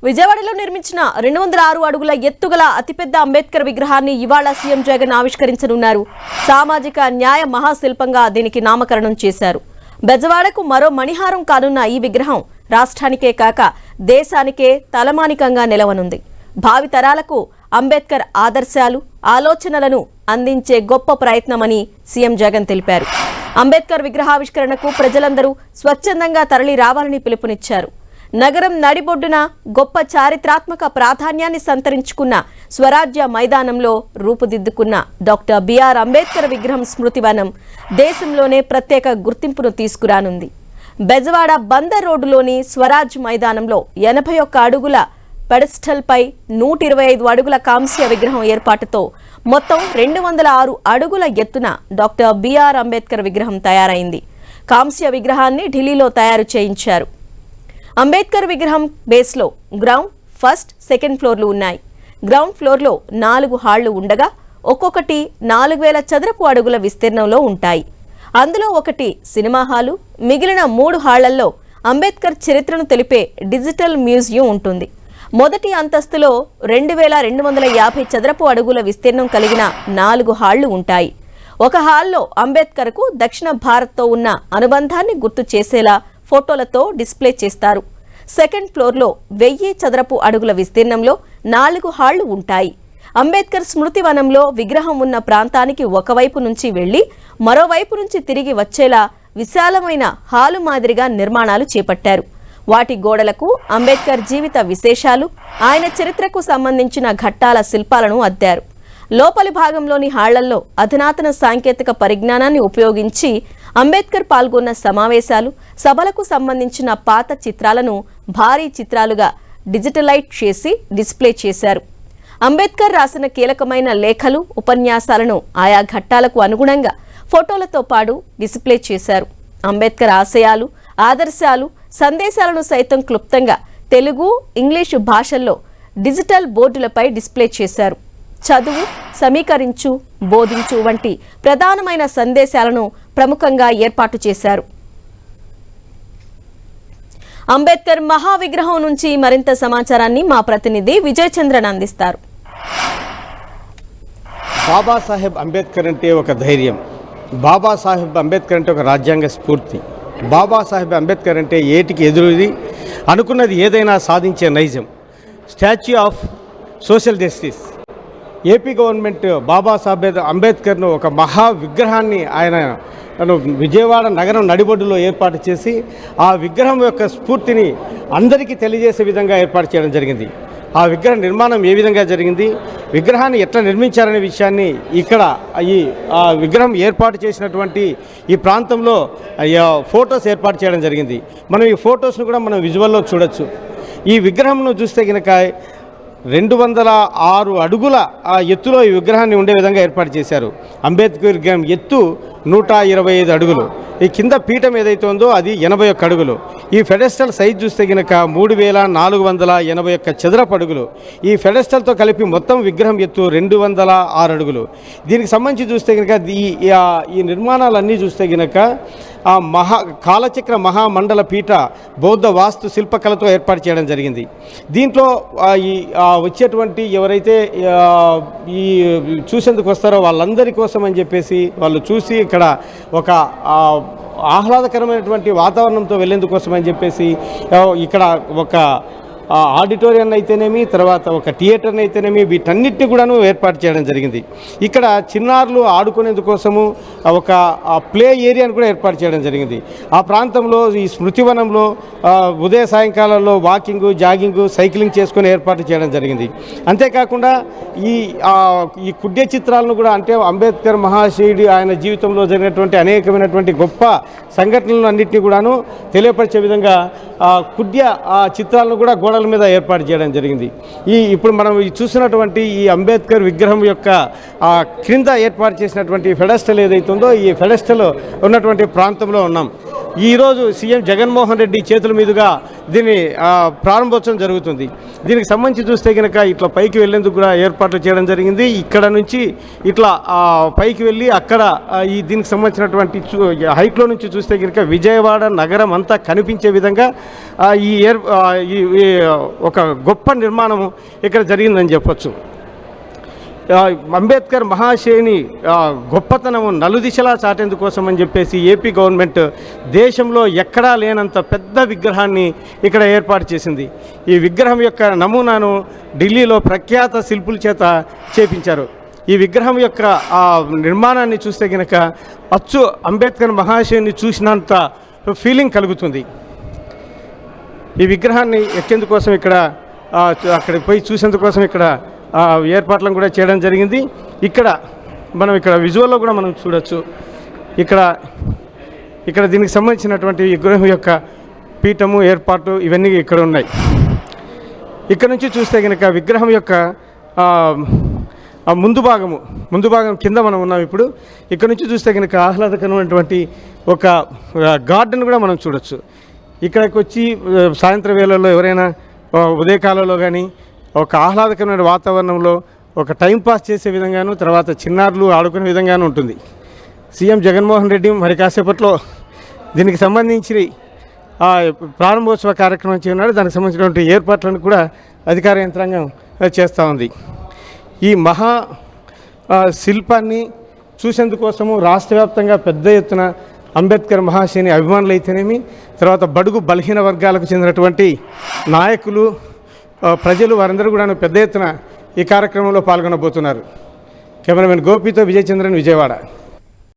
విజయవాడలో నిర్మించిన 206 అడుగుల ఎత్తుగల అతిపెద్ద అంబేద్కర్ విగ్రహాన్ని ఇవాళ సీఎం జగన్ ఆవిష్కరించనున్నారు. సామాజిక న్యాయ మహాశిల్పంగా దీనికి నామకరణం చేశారు. బెజవాడకు మరో మణిహారం కానున్న ఈ విగ్రహం రాష్ట్రానికే కాక దేశానికే తలమానికంగా నిలవనుంది. భావి తరాలకు అంబేద్కర్ ఆదర్శాలు, ఆలోచనలను అందించే గొప్ప ప్రయత్నమని సీఎం జగన్ తెలిపారు. అంబేద్కర్ విగ్రహావిష్కరణకు ప్రజలందరూ స్వచ్ఛందంగా తరలి రావాలని పిలుపునిచ్చారు. నగరం నడిబొడ్డున గొప్ప చారిత్రాత్మక ప్రాధాన్యాన్ని సంతరించుకున్న స్వరాజ్య మైదానంలో రూపుదిద్దుకున్న డాక్టర్ బిఆర్ అంబేద్కర్ విగ్రహం స్మృతివనం దేశంలోనే ప్రత్యేక గుర్తింపును తీసుకురానుంది. బెజవాడ బందర్ రోడ్డులోని స్వరాజ్ మైదానంలో 81 అడుగుల పెడస్టల్ పై 125 అడుగుల కాంస్య విగ్రహం ఏర్పాటుతో మొత్తం 206 అడుగుల ఎత్తున డాక్టర్ బిఆర్ అంబేద్కర్ విగ్రహం తయారైంది. కాంస్య విగ్రహాన్ని ఢిల్లీలో తయారు చేయించారు. అంబేద్కర్ విగ్రహం బేస్లో గ్రౌండ్, ఫస్ట్, సెకండ్ ఫ్లోర్లు ఉన్నాయి. గ్రౌండ్ ఫ్లోర్లో 4 హాళ్లు ఉండగా ఒక్కొక్కటి 4000 చదరపు అడుగుల విస్తీర్ణంలో ఉంటాయి. అందులో ఒకటి సినిమా హాలు, మిగిలిన 3 హాళ్లలో అంబేద్కర్ చరిత్రను తెలిపే డిజిటల్ మ్యూజియం ఉంటుంది. మొదటి అంతస్తులో 2250 చదరపు అడుగుల విస్తీర్ణం కలిగిన 4 హాళ్లు ఉంటాయి. ఒక హాల్లో అంబేద్కర్కు దక్షిణ భారత్తో ఉన్న అనుబంధాన్ని గుర్తు చేసేలా ఫోటోలతో డిస్ప్లే చేస్తారు. సెకండ్ ఫ్లోర్లో 1000 చదరపు అడుగుల విస్తీర్ణంలో 4 హాళ్లు ఉంటాయి. అంబేద్కర్ స్మృతి వనంలో విగ్రహం ఉన్న ప్రాంతానికి ఒకవైపు నుంచి వెళ్లి మరోవైపు నుంచి తిరిగి వచ్చేలా విశాలమైన హాలు మాదిరిగా నిర్మాణాలు చేపట్టారు. వాటి గోడలకు అంబేద్కర్ జీవిత విశేషాలు, ఆయన చరిత్రకు సంబంధించిన ఘట్టాల శిల్పాలను అద్దారు. లోపలి భాగంలోని హాళ్లల్లో అధునాతన సాంకేతిక పరిజ్ఞానాన్ని ఉపయోగించి అంబేద్కర్ పాల్గొన్న సమావేశాలు, సభలకు సంబంధించిన పాత చిత్రాలను భారీ చిత్రాలుగా డిజిటలైజ్ చేసి డిస్ప్లే చేశారు. అంబేద్కర్ రాసిన కీలకమైన లేఖలు, ఉపన్యాసాలను ఆయా ఘట్టాలకు అనుగుణంగా ఫోటోలతో పాటు డిస్ప్లే చేశారు. అంబేద్కర్ ఆశయాలు, ఆదర్శాలు, సందేశాలను సైతం క్లుప్తంగా తెలుగు, ఇంగ్లీషు భాషల్లో డిజిటల్ బోర్డులపై డిస్ప్లే చేశారు. చదువు, సమీకరించు, బోధించు వంటి ప్రధానమైన సందేశాలను ప్రముఖంగా ఏర్పాటు చేశారు. అంబేద్కర్ మహావిగ్రహం నుంచి మరింత సమాచారాన్ని మా ప్రతినిధి విజయ్ చంద్రన్ అందిస్తారు. బాబాసాహెబ్ అంబేద్కర్ అంటే ఒక ధైర్యం, బాబాసాహెబ్ అంబేద్కర్ అంటే ఒక రాజ్యాంగ స్ఫూర్తి, బాబాసాహెబ్ అంబేద్కర్ అంటే ఏటికి ఎదురుది, అనుకున్నది ఏదైనా సాధించే నైజం, statue of social justice. AP government Babasaheb అంబేద్కర్ను ఒక మహా విగ్రహాన్ని ఆయన విజయవాడ నగరం నడిబొడ్డులో ఏర్పాటు చేసి ఆ విగ్రహం యొక్క స్ఫూర్తిని అందరికీ తెలియజేసే విధంగా ఏర్పాటు చేయడం జరిగింది. ఆ విగ్రహ నిర్మాణం ఏ విధంగా జరిగింది, విగ్రహాన్ని ఎట్లా నిర్మించారనే విషయాన్ని ఇక్కడ ఈ విగ్రహం ఏర్పాటు చేసినటువంటి ఈ ప్రాంతంలో ఫొటోస్ ఏర్పాటు చేయడం జరిగింది. మనం ఈ ఫొటోస్ను కూడా మనం విజువల్లో చూడొచ్చు. ఈ విగ్రహంను చూస్తే కనుక 206 అడుగుల ఎత్తులో ఈ విగ్రహాన్ని ఉండే విధంగా ఏర్పాటు చేశారు. అంబేద్కర్ విగ్రహం ఎత్తు 125 అడుగులు. ఈ కింద పీఠం ఏదైతే ఉందో అది 81 అడుగులు. ఈ ఫెడెస్టల్ సైజ్ చూస్తే కనుక 3481 చదరపు అడుగులు. ఈ ఫెడెస్టల్తో కలిపి మొత్తం విగ్రహం ఎత్తు 206 అడుగులు. దీనికి సంబంధించి చూస్తే కనుక ఈ నిర్మాణాలన్నీ చూస్తే కనుక కాలచక్ర మహామండల పీఠ బౌద్ధ వాస్తు శిల్పకళతో ఏర్పాటు చేయడం జరిగింది. దీంట్లో ఈ వచ్చేటువంటి ఎవరైతే ఈ చూసేందుకు వస్తారో వాళ్ళందరి కోసం అని చెప్పేసి వాళ్ళు చూసి ఇక్కడ ఒక ఆహ్లాదకరమైనటువంటి వాతావరణంతో వెళ్ళేందుకోసం అని చెప్పేసి ఇక్కడ ఒక ఆడిటోరియం అయితేనేమి, తర్వాత ఒక థియేటర్ని అయితేనేమి, వీటన్నిటిని కూడాను ఏర్పాటు చేయడం జరిగింది. ఇక్కడ చిన్నారులు ఆడుకునేందుకోసము ఒక ప్లే ఏరియాను కూడా ఏర్పాటు చేయడం జరిగింది. ఆ ప్రాంతంలో ఈ స్మృతివనంలో ఉదయ సాయంకాలంలో వాకింగ్, జాగింగ్, సైక్లింగ్ చేసుకుని ఏర్పాటు చేయడం జరిగింది. అంతేకాకుండా ఈ కుడ్య చిత్రాలను కూడా, అంటే అంబేద్కర్ మహాశయుడి ఆయన జీవితంలో జరిగినటువంటి అనేకమైనటువంటి గొప్ప సంఘటనలను అన్నింటినీ కూడాను తెలియపరిచే విధంగా కుడ్య చిత్రాలను కూడా గోడల మీద ఏర్పాటు చేయడం జరిగింది. ఇప్పుడు మనం చూసినటువంటి ఈ అంబేద్కర్ విగ్రహం యొక్క క్రింద ఏర్పాటు చేసినటువంటి ఫెడెస్టల్ ఏదైతే ఉందో ఈ ఫెడెస్టల్ ఉన్నటువంటి ప్రాంతంలో ఉన్నాం. ఈరోజు సీఎం జగన్మోహన్ రెడ్డి చేతుల మీదుగా దీన్ని ప్రారంభోత్సవం జరుగుతుంది. దీనికి సంబంధించి చూస్తే కనుక ఇట్లా పైకి వెళ్లేందుకు కూడా ఏర్పాట్లు చేయడం జరిగింది. ఇక్కడ నుంచి ఇట్లా పైకి వెళ్ళి అక్కడ దీనికి సంబంధించినటువంటి హైట్లో నుంచి చూస్తే కనుక విజయవాడ నగరం అంతా కనిపించే విధంగా ఈ ఒక గొప్ప నిర్మాణం ఇక్కడ జరిగిందని చెప్పొచ్చు. అంబేద్కర్ మహాశయుని గొప్పతనము నలుదిశలా చాటేందుకోసం అని చెప్పేసి ఏపీ గవర్నమెంట్ దేశంలో ఎక్కడా లేనంత పెద్ద విగ్రహాన్ని ఇక్కడ ఏర్పాటు చేసింది. ఈ విగ్రహం యొక్క నమూనాను ఢిల్లీలో ప్రఖ్యాత శిల్పుల చేత చేపించారు. ఈ విగ్రహం యొక్క నిర్మాణాన్ని చూస్తే కనుక అచ్చు అంబేద్కర్ మహాశయుని చూసినంత ఫీలింగ్ కలుగుతుంది. ఈ విగ్రహాన్ని ఎక్కేందుకోసం ఇక్కడ అక్కడికి పోయి చూసేందుకోసం ఇక్కడ ఏర్పాట్లను కూడా చేయడం జరిగింది. మనం ఇక్కడ విజువల్లో కూడా మనం చూడొచ్చు. ఇక్కడ దీనికి సంబంధించినటువంటి విగ్రహం యొక్క పీఠము ఏర్పాటు ఇవన్నీ ఇక్కడ ఉన్నాయి. ఇక్కడ నుంచి చూస్తే కనుక విగ్రహం యొక్క ముందు భాగం కింద మనం ఉన్నాం. ఇప్పుడు ఇక్కడ నుంచి చూస్తే కనుక ఆహ్లాదకరమైనటువంటి ఒక గార్డెన్ కూడా మనం చూడొచ్చు. ఇక్కడికి వచ్చి సాయంత్రం వేళల్లో ఎవరైనా ఉదయకాలంలో కానీ ఒక ఆహ్లాదకరమైన వాతావరణంలో ఒక టైంపాస్ చేసే విధంగాను, తర్వాత చిన్నారులు ఆడుకునే విధంగాను ఉంటుంది. సీఎం జగన్మోహన్ రెడ్డి మరి కాసేపట్లో దీనికి సంబంధించి ప్రారంభోత్సవ కార్యక్రమం చేయనున్నాడు. దానికి సంబంధించినటువంటి ఏర్పాట్లను కూడా అధికార యంత్రాంగం చేస్తూ ఉంది. ఈ మహా శిల్పాన్ని చూసేందుకోసము రాష్ట్ర వ్యాప్తంగా పెద్ద ఎత్తున అంబేద్కర్ మహాశయుని అభిమానులు అయితేనేమి, తర్వాత బడుగు బలహీన వర్గాలకు చెందినటువంటి నాయకులు, ప్రజలు వారందరూ కూడా పెద్ద ఎత్తున ఈ కార్యక్రమంలో పాల్గొనబోతున్నారు. కెమెరామెన్ గోపితో విజయచంద్రన్, విజయవాడ.